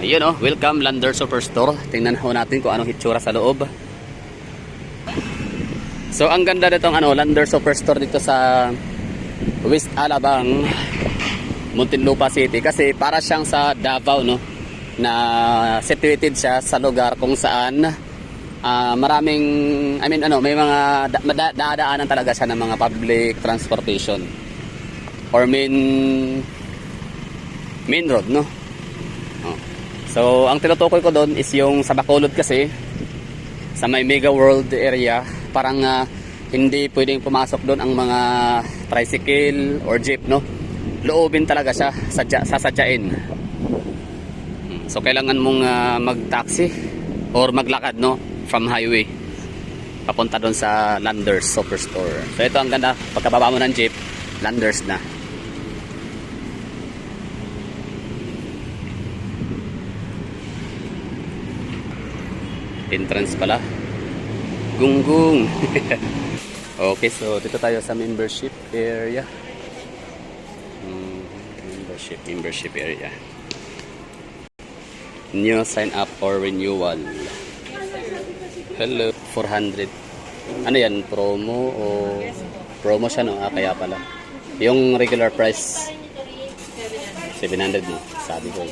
Ayun oh, welcome Lander Superstore. Tingnan ho natin kung anong hitsura sa loob. So ang ganda nitong Lander Superstore dito sa West Alabang, Muntinlupa City, kasi para siyang sa Davao, no, na situated siya sa lugar kung saan maraming may mga dadaanan talaga siya ng mga public transportation or main road, no. So ang tinutukoy ko doon is yung sa Bacolod, kasi sa may Mega World area parang hindi pwedeng pumasok doon ang mga tricycle or jeep, no. Loobin talaga siya, sasadyain. So kailangan mong mag-taxi or maglakad, no, from highway papunta doon sa Landers Superstore. So ito ang ganda, pagkababa mo ng jeep, Landers na. Entrance pala, gunggong. Okay, so dito tayo sa membership area. Membership area. New sign up or renewal. Hello, 400. Ano yan, promo o promo siya, no? Kaya pala. Yung regular price 700 mo, sabi ko.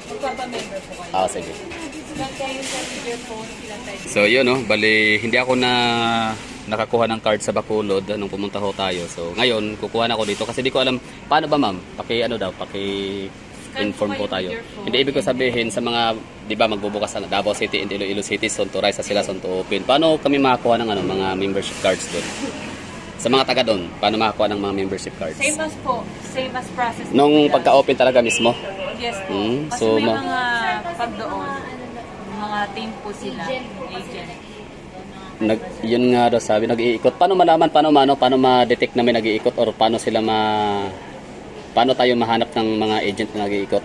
Magpapamember po kayo. Sige. Kayo sa your phone, So yun, no, bali hindi ako nakakuha ng card sa Bacolod nung pumunta ho tayo. So ngayon kukuha na ako dito kasi di ko alam paano ba, ma'am, inform po tayo. Hindi ibig ko sabihin sa mga, di ba, magbubukas sa Davao City and Iloilo City, soon to rise, sa sila soon to open. Paano kami makakuha ng mga membership cards doon? Sa mga taga doon, paano makakuha ng mga membership cards? Same as process. Nung pagka-open talaga mismo? Yes po. Kasi So, may mga pag doon, mga team po sila, agent. Yun nga daw sabi, nag-iikot. Paano malaman, paano ma-detect na may nag-iikot, or paano tayo mahanap ng mga agent na nag-iikot?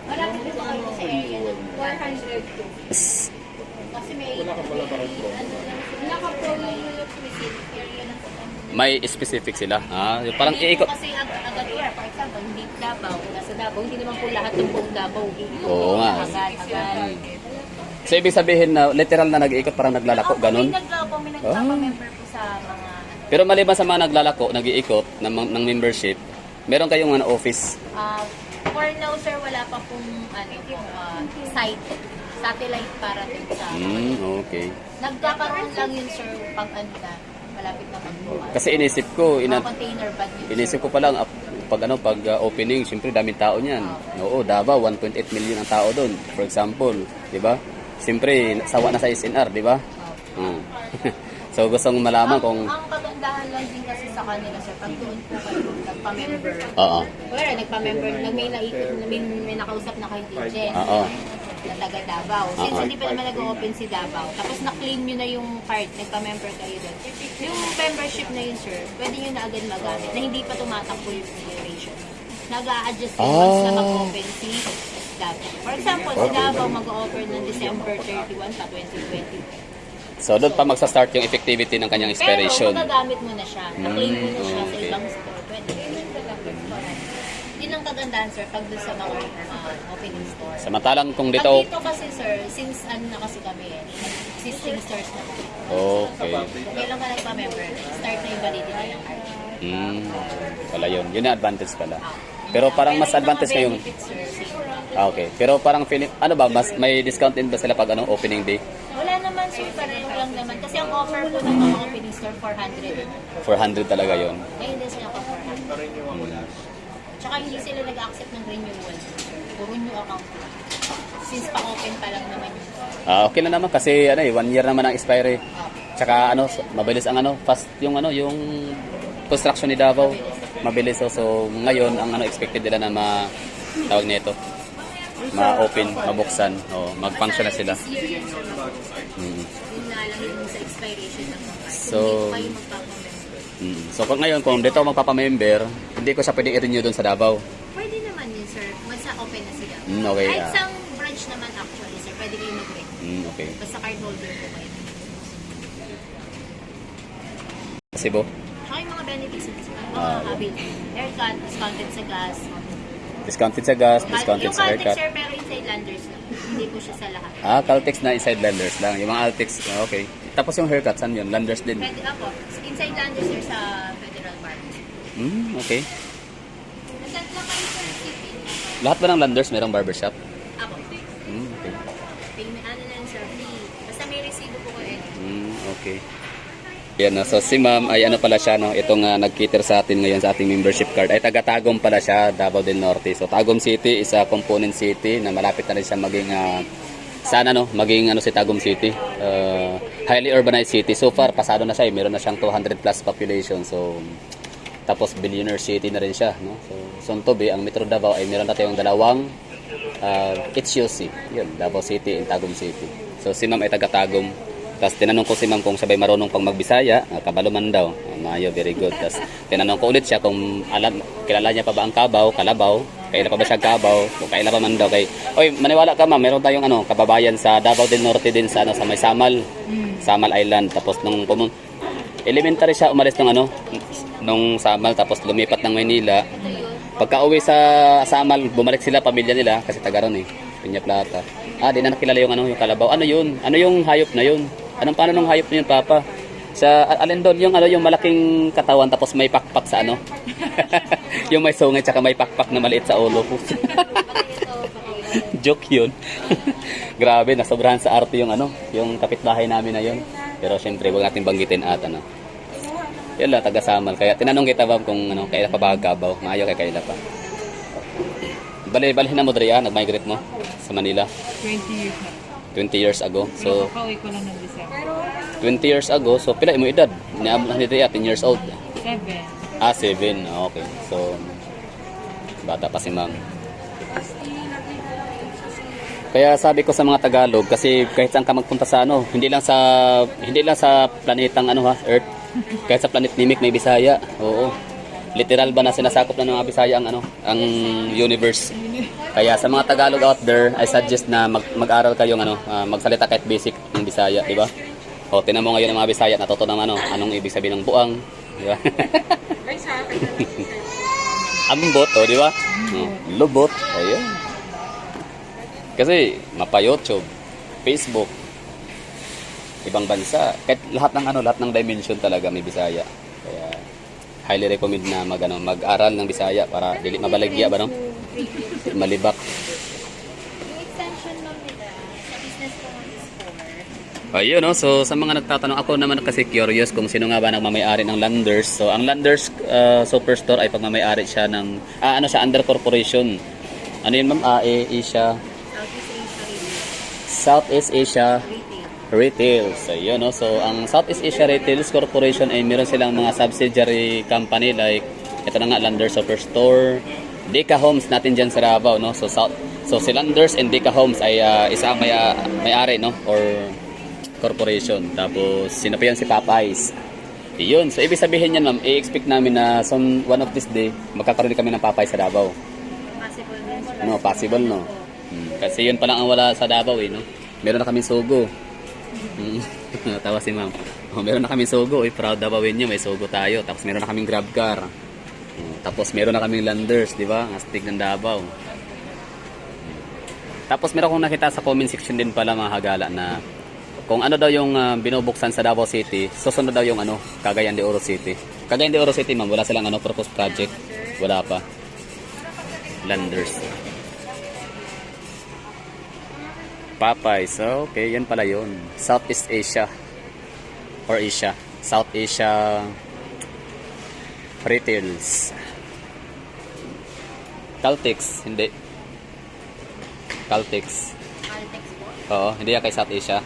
May specific sila. Parang iikot. Kasi agad, for example, hindi Davao, nasa Davao, hindi naman po lahat ng buong Davao. Oo nga. Agad. So ibig sabihin na literal na nag-iikot, parang naglalako, ganun? May nagpapa-member po sa mga... Pero maliban sa mga naglalako, nag-iikot ng membership, meron kayong office? For now, sir, wala pa pong site, satellite para din sa... Okay. Nagkakaroon lang yun, sir, pag malapit na magbukas. Kasi inisip ko, container bag yun, inisip ko pa lang, pag opening, siyempre daming tao niyan. Oo, Davao, 1.8 million ang tao doon, for example, di ba? Siyempre, sawa na sa SNR, di ba? So gusto kong malaman kung... Ang kagandahan lang din kasi sa kanila, sir, pag doon po kayo nagpa-member. Oo. Well, nagpa-member, may nakausap na kayong agent. Oo. Na taga Davao. Since hindi pa naman nag-open si Davao, tapos na-claim nyo na yung card, nagpa-member kayo doon. Yung membership na yun, sir, pwede nyo na agad magamit na hindi pa tumatakbo yung duration. Nag-a-adjust yun once na mag-open si Davao. For example, si Davao mag-offer ng December 31 pa 2020. So doon pa magsa-start yung effectivity ng kanyang expiration. Pero magagamit mo na siya. Na-claim mo na siya sa ibang store. Pwede. Yun ang kagandahan, sir, pag doon sa mga opening store. Samantalang kung Pag dito... dito kasi, sir, since na kasi kami, existing stores na kami. Okay. Kailan ka nagpa-member, start na yung validity ng card. Wala yun. Yun ang advantage pala. Pero parang mas advantage na yung... benefits, sir, same. Okay. Pero parang feeling... may discount din ba sila pag opening day? Wala naman, sir, pareho lang naman. Kasi ang offer po ng mga opening store, 400. 400 talaga yun. Ngayon din sila ka 400. Tsaka hindi sila nag-accept ng renewal. Puro new account. Since pa-open pa lang naman yun. Okay na naman kasi 1 year naman ang expiry. Tsaka mabilis ang fast yung construction ni Davao. Mabilis. So ngayon ang expected nila na tawag nito, ma-open, mabuksan, mag-function na sila. Yun na lang yung sa expiration ng card. So, Kung hindi pa yung magpapamember. So kung dito ako magpapamember, hindi ko siya pwedeng i-renew doon sa Davao. Pwede naman yun, sir. Once na-open na sila. Okay. Kahit sa branch naman actually, sir, pwede kayo mag-renew. Okay. Basta card holder po kayo. Cebu? Tsaka yung mga benefits, mga habil. Haircut, discounted sa gas, Discounted sa gas, discounted Yung sa Caltex, haircut. sir, pero inside landers lang. Hindi po siya sa lahat. Caltex na inside landers lang. Yung mga Altex, okay. Tapos yung haircut, saan yun? Landers din. Pwede ako. Inside landers, sir, sa Federal Bar. Okay. Nasaan lang kayo, sir? City. Lahat ba ng landers merong barbershop? Ako. Okay. Payment, ano lang, sir, free. Basta may resibo po ko eh. Okay. Yan, no? So si ma'am ay ano pala siya, no? Itong nag-cater sa atin ngayon sa ating membership card ay taga-Tagum pala siya, Davao del Norte. So Tagum City is a component city na malapit na rin siya maging sana no, maging ano si Tagum City. Highly urbanized city. So far pasado na siya, meron na siyang 200 plus population. So tapos billionaire city na rin siya, no? So soon to be ang Metro Davao ay meron na tayong dalawang HUC. Yun, Davao City and Tagum City. So si ma'am ay taga-Tagum. Tapos tinanong ko si ma'am kung sabay marunong pang magbisaya, kabalo man daw. Mayo, very good. Tapos tinanong ko ulit siya kung kilala niya pa ba ang Kabaw, Kalabaw, kailan pa ba siya Kabaw, kung kailan pa man daw. Oy, maniwala ka ma'am, meron tayong kababayan sa Davao del Norte din sa sa may Samal, Samal Island. Tapos nung elementary siya umalis nung Samal, tapos lumipat ng Maynila. Pagka-uwi sa Samal, bumalik sila pamilya nila kasi taga ron Piña Plata. Di na nakilala yung Kalabaw. Ano yun? Ano yung hayop na yun? Paano nung hayop na yun, Papa? Sa alin doon yung malaking katawan tapos may pakpak sa yung may sungay tsaka may pakpak na maliit sa ulo. Joke yun. Grabe, nasobrahan sa arte yung kapitbahay namin na yun. Pero syempre, huwag natin banggitin at Yan lang, taga-Samal. Kaya tinanong kita ba kung kailan pa ba Kabaw? Maayo kay kailan pa. Bali na mo, Drea, nag-migrate mo sa Manila. 20 years na. 20 years ago. So, Kauwi ko lang ng December. 20 years ago, so pila mo edad? Niabot na ni Drea, 10 years old. 7. 7. Okay. So, bata pa si ma'am. Kaya sabi ko sa mga Tagalog, kasi kahit saan ka magpunta sa hindi lang sa planetang Earth, kahit sa planet Nimic may Bisaya. Oo. Literal ba na sinasakop na ng mga Bisaya ang universe. Kaya sa mga Tagalog out there, I suggest na mag-aral kayo magsalita kahit basic ng Bisaya, di ba? O tinan mo ngayon ng mga Bisaya, natuto ng anong ibig sabihin ng buang, di ba? Ambot, di ba? Lubot, ayun. Kasi mapa YouTube, Facebook, ibang bansa, kahit lahat ng dimension talaga may Bisaya. Kaya highly recommend na mag-aral ng Bisaya para dili mabaligya ba malibak. Yung extension lang nila sa business ko is for. Ayun, so sa mga nagtatanong, ako naman kasi curious kung sino nga ba nagmamay-ari ng Landers. So ang Landers Superstore ay pagmamay-ari siya ng under corporation. Ano yun ma'am? Asia Southeast Asia Retail. So yun, so ang Southeast Asia Retails Corporation ay meron silang mga subsidiary company like ito na nga, Landers Superstore, Deka Homes natin dyan sa Davao, no? So si Landers and Deka Homes ay isang may-ari, no? Or corporation. Tapos sino pa yan? Si Popeyes. Yun. So ibig sabihin yan, ma'am, i-expect namin na one of this day magkakaroon kami ng Popeyes sa Davao. Possible din. No, possible, no? Kasi yun pa lang ang wala sa Davao, no? Meron na kaming Sogo. Tawa si ma'am. Meron na kaming Sogo. Proud Davaoin nyo, may Sogo tayo. Tapos meron na kaming Grab Car. Tapos meron na kaming Landers, di ba? Astig ng Davao. Tapos meron akong nakita sa comment section din pala mga hagala na kung ano daw yung binubuksan sa Davao City, susunod daw yung Cagayan de Oro City. Cagayan de Oro City, ma'am, wala silang proposed project. Wala pa. Landers. Popeyes. So, okay, yan pala yun. Southeast Asia. Or Asia. South Asia Retails. Caltex. Hindi. Caltex. Caltex po. Oo, hindi yan kay South Asia.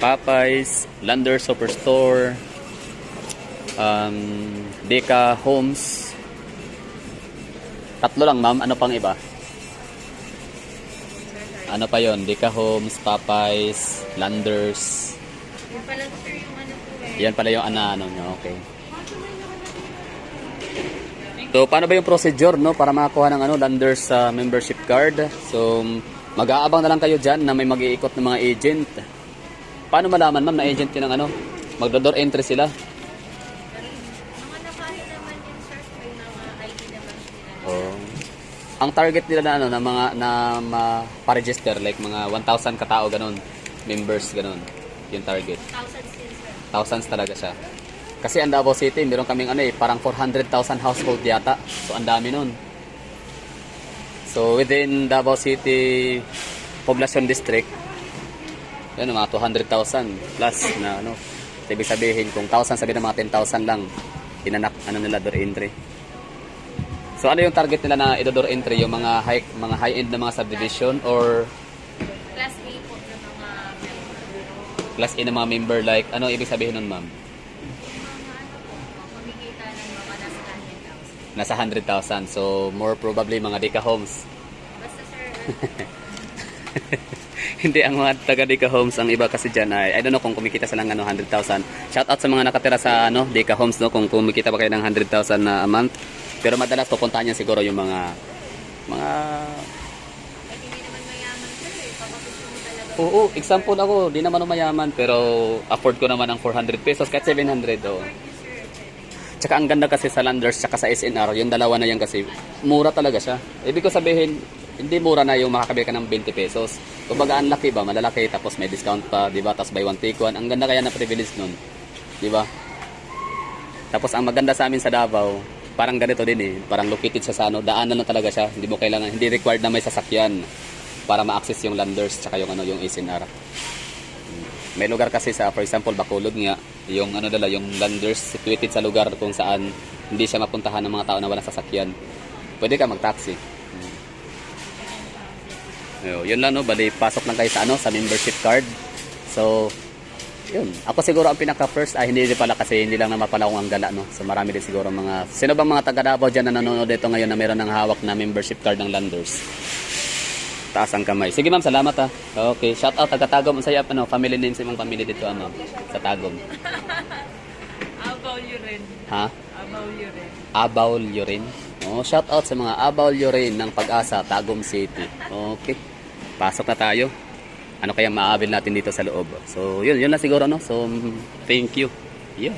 Popeyes, Landers Superstore, Deka Homes. Tatlo lang, ma'am. Ano pang iba? Ano pa yon? Deka Homes, Popeyes, Landers. Yung pala sir, yung po Yan pala yung nyo. Okay. So, paano ba yung procedure, no? Para makakuha ng Landers membership card? So, mag-aabang na lang kayo dyan na may mag-iikot ng mga agent. Paano malaman, ma'am, na agent yun ng magdo-door entry sila? Mga nakaya naman yun sir. Ang target nila na ano na mga na pa-register like mga 1,000 katao ganun, members ganun. Yung target. Thousands din, sir. Thousands talaga siya. Kasi ang Davao City, meron kaming ano parang 400,000 household yata. So ang dami nun. So within Davao City Poblacion District, yan mga 200,000 plus na ano. So, ibig sabihin kung 1,000 sabihin na mga 10,000 lang inanak ano nila door entry. So ano yung target nila na i-door entry, yung mga high end na mga subdivision or Class A po ng mga member. class A na mga member like ano ibig sabihin nun, ma'am? Kumikita ng mga Nasa nasa 100,000. 100,000. So more probably mga Deka Homes. Basta sir, Hindi ang mga taga Deka Homes, ang iba kasi dyan ay, I don't know kung kumikita sila ng 100,000. Shout out sa mga nakatira sa Deka Homes, no, kung kumikita pa kayo ng 100,000 na a month. Pero madalas pupuntahan niya siguro yung mga at hindi naman mayaman sir eh. Papapito mo talaga. oo, example ako, di naman mayaman pero afford ko naman ang 400 pesos kahit 700 oh. Tsaka ang ganda kasi sa Landers tsaka sa SNR, yung dalawa na yan kasi mura talaga siya. Ibig ko sabihin, hindi mura na yung makakabili ka ng 20 pesos. Kumbaga ang laki ba, malalaki tapos may discount pa, 'di ba? Tapos buy one take one. Ang ganda kaya na privilege nun. 'Di ba? Tapos ang maganda sa amin sa Davao, parang ganito din eh. Parang located siya sa daanan lang talaga siya. Hindi mo kailangan, hindi required na may sasakyan para ma-access yung Landers tsaka yung yung SNR. May lugar kasi sa, for example, Bacolod nga, yung yung Landers situated sa lugar kung saan hindi siya mapuntahan ng mga tao na walang sasakyan. Pwede ka mag-taxi. Yun lang no, bali pasok lang kayo sa sa membership card. So, yun. Ako siguro ang pinaka first ay hindi pala kasi hindi lang naman pala akong ang gala no. So marami din siguro mga sino bang mga taga Davao diyan na nanonood dito ngayon na meron ng hawak na membership card ng Landers. Taas ang kamay. Sige ma'am, salamat ha. Okay, shout out taga Tagum sa family name sa imong family dito ma'am sa Tagum. Abaw yun rin. Ha? Abaw yun rin. Abaw Yurin. Oh, shout out sa mga Abaw Yurin ng Pag-asa, Tagum City. Okay. Pasok na tayo. Ano kaya maabil natin dito sa loob? So, yun lang siguro no. So, thank you. Yun.